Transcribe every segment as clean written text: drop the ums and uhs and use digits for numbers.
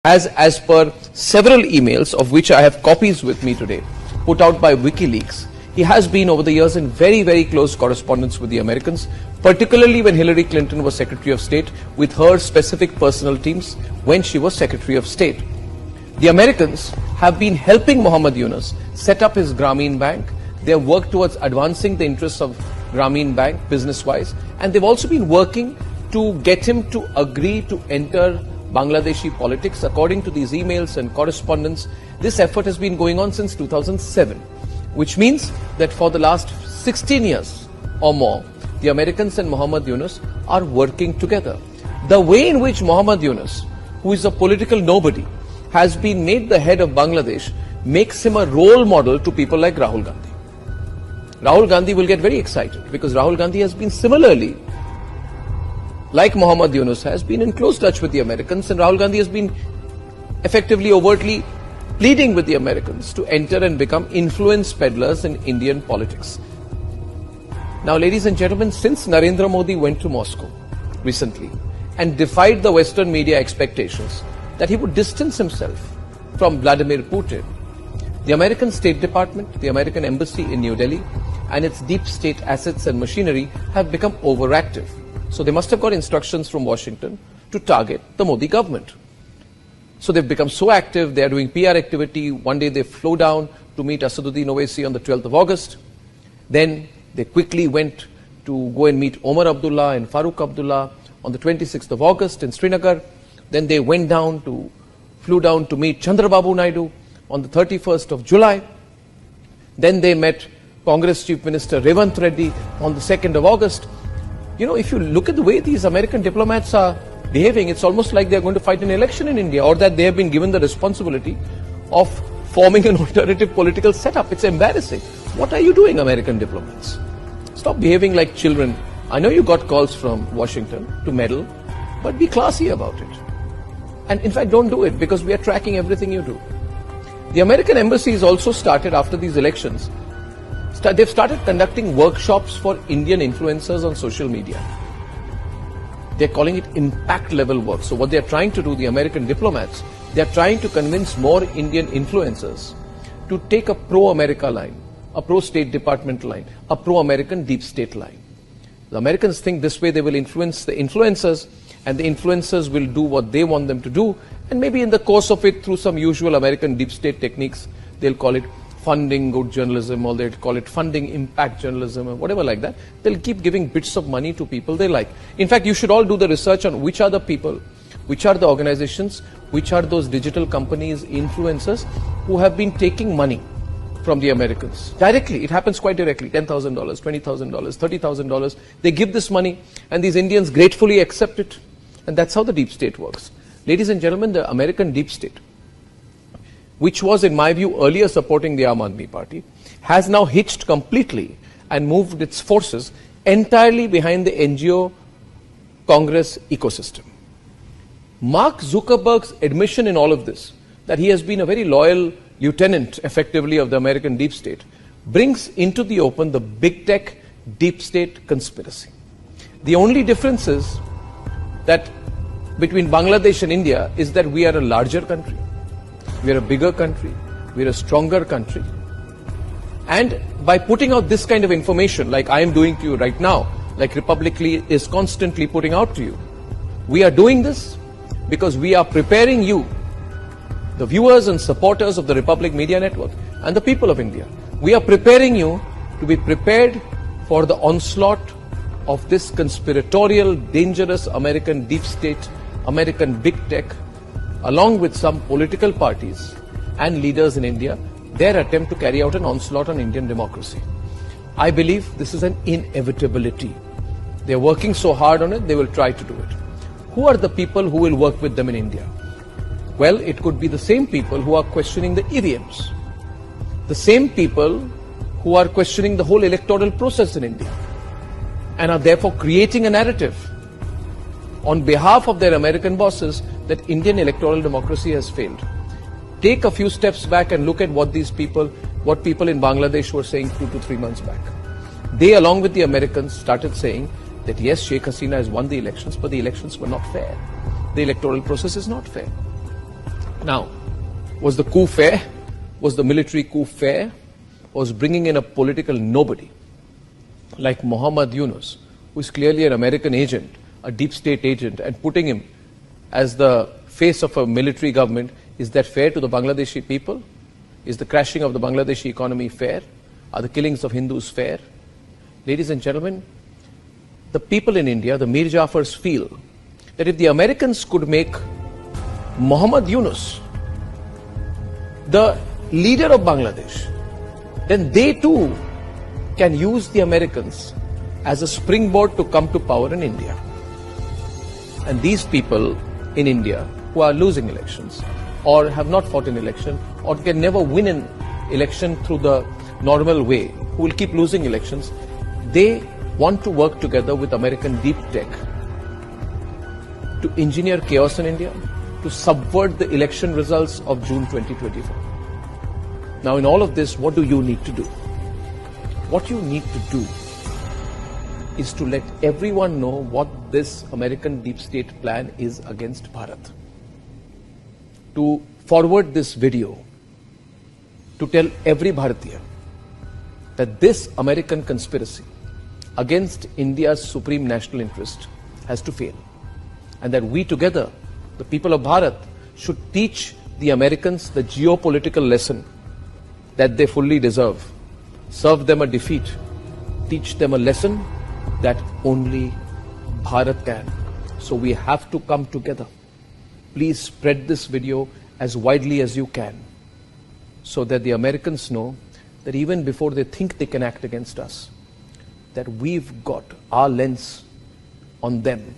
as per several emails of which I have copies with me today, put out by WikiLeaks, he has been over the years in very, very close correspondence with the Americans, particularly when Hillary Clinton was Secretary of State, with her specific personal teams when she was Secretary of State. The Americans have been helping Muhammad Yunus set up his Grameen Bank. They have worked towards advancing the interests of Grameen Bank business-wise, and they've also been working to get him to agree to enter Bangladeshi politics. According to these emails and correspondence, this effort has been going on since 2007, which means that for the last 16 years or more, the Americans and Muhammad Yunus are working together. The way in which Muhammad Yunus, who is a political nobody, has been made the head of Bangladesh makes him a role model to people like Rahul Gandhi. Rahul Gandhi will get very excited because Rahul Gandhi has been similarly, like Muhammad Yunus, has been in close touch with the Americans, and Rahul Gandhi has been effectively, overtly pleading with the Americans to enter and become influence peddlers in Indian politics. Now, ladies and gentlemen, since Narendra Modi went to Moscow recently and defied the Western media expectations that he would distance himself from Vladimir Putin, the American State Department, the American Embassy in New Delhi, and its deep state assets and machinery have become overactive. So they must have got instructions from Washington to target the Modi government. So they've become so active, they are doing PR activity. One day they flew down to meet Asaduddin Owaisi on the 12th of August. Then they quickly went to go and meet Omar Abdullah and Farooq Abdullah on the 26th of August in Srinagar. Then they flew down to meet Chandrababu Naidu on the 31st of July. Then they met Congress Chief Minister Revant Reddy on the 2nd of August. You know, if you look at the way these American diplomats are behaving, it's almost like they're going to fight an election in India, or that they have been given the responsibility of forming an alternative political setup. It's embarrassing. What are you doing, American diplomats? Stop behaving like children. I know you got calls from Washington to meddle, but be classy about it. And in fact, don't do it, because we are tracking everything you do. The American embassy has also started, after these elections, they've started conducting workshops for Indian influencers on social media. They're calling it impact level work. So what they're trying to do, the American diplomats, they're trying to convince more Indian influencers to take a pro-America line, a pro-State Department line, a pro-American deep state line. The Americans think this way they will influence the influencers, and the influencers will do what they want them to do, and maybe in the course of it, through some usual American deep state techniques, they'll call it funding good journalism, or they'll call it funding impact journalism, or whatever like that. They'll keep giving bits of money to people they like. In fact, you should all do the research on which are the people, which are the organizations, which are those digital companies, influencers, who have been taking money from the Americans. Directly, it happens quite directly, $10,000, $20,000, $30,000. They give this money, and these Indians gratefully accept it. And that's how the deep state works. Ladies and gentlemen, the American deep state, which was, in my view, earlier supporting the Aam Aadmi Party, has now hitched completely and moved its forces entirely behind the NGO Congress ecosystem. Mark Zuckerberg's admission in all of this, that he has been a very loyal lieutenant, effectively, of the American deep state, brings into the open the big tech deep state conspiracy. The only difference is that between Bangladesh and India is that we are a larger country. We are a bigger country, we are a stronger country. And by putting out this kind of information, like I am doing to you right now, like Republicly is constantly putting out to you, we are doing this because we are preparing you, the viewers and supporters of the Republic Media Network and the people of India. We are preparing you to be prepared for the onslaught of this conspiratorial, dangerous American deep state, American big tech, along with some political parties and leaders in India, their attempt to carry out an onslaught on Indian democracy. I believe this is an inevitability. They're working so hard on it, they will try to do it. Who are the people who will work with them in India? Well, it could be the same people who are questioning the EVMs, the same people who are questioning the whole electoral process in India, and are therefore creating a narrative on behalf of their American bosses that Indian electoral democracy has failed. Take a few steps back and look at what people in Bangladesh were saying 2 to 3 months back. They, along with the Americans, started saying that yes, Sheikh Hasina has won the elections, but the elections were not fair. The electoral process is not fair. Now, was the coup fair? Was the military coup fair? Was bringing in a political nobody like Muhammad Yunus, who is clearly an American agent, a deep state agent, and putting him as the face of a military government, is that fair to the Bangladeshi people? Is the crashing of the Bangladeshi economy fair? Are the killings of Hindus fair? Ladies and gentlemen, the people in India, the Mir Jafars, feel that if the Americans could make Muhammad Yunus the leader of Bangladesh, then they too can use the Americans as a springboard to come to power in India. And these people in India who are losing elections or have not fought an election or can never win an election through the normal way, who will keep losing elections, they want to work together with American deep tech to engineer chaos in India, to subvert the election results of June 2024. Now, in all of this, what do you need to do? What you need to do is to let everyone know what this American deep state plan is against Bharat. To forward this video, to tell every Bharatiya that this American conspiracy against India's supreme national interest has to fail. And that we together, the people of Bharat, should teach the Americans the geopolitical lesson that they fully deserve. Serve them a defeat. Teach them a lesson that only Bharat can. So we have to come together. Please spread this video as widely as you can, so that the Americans know that even before they think they can act against us, that we've got our lens on them.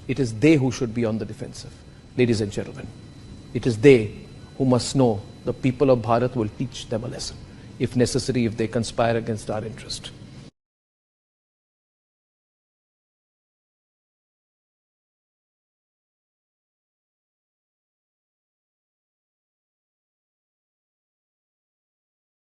It is they who should be on the defensive. Ladies and gentlemen, it is they who must know the people of Bharat will teach them a lesson, if necessary, if they conspire against our interest.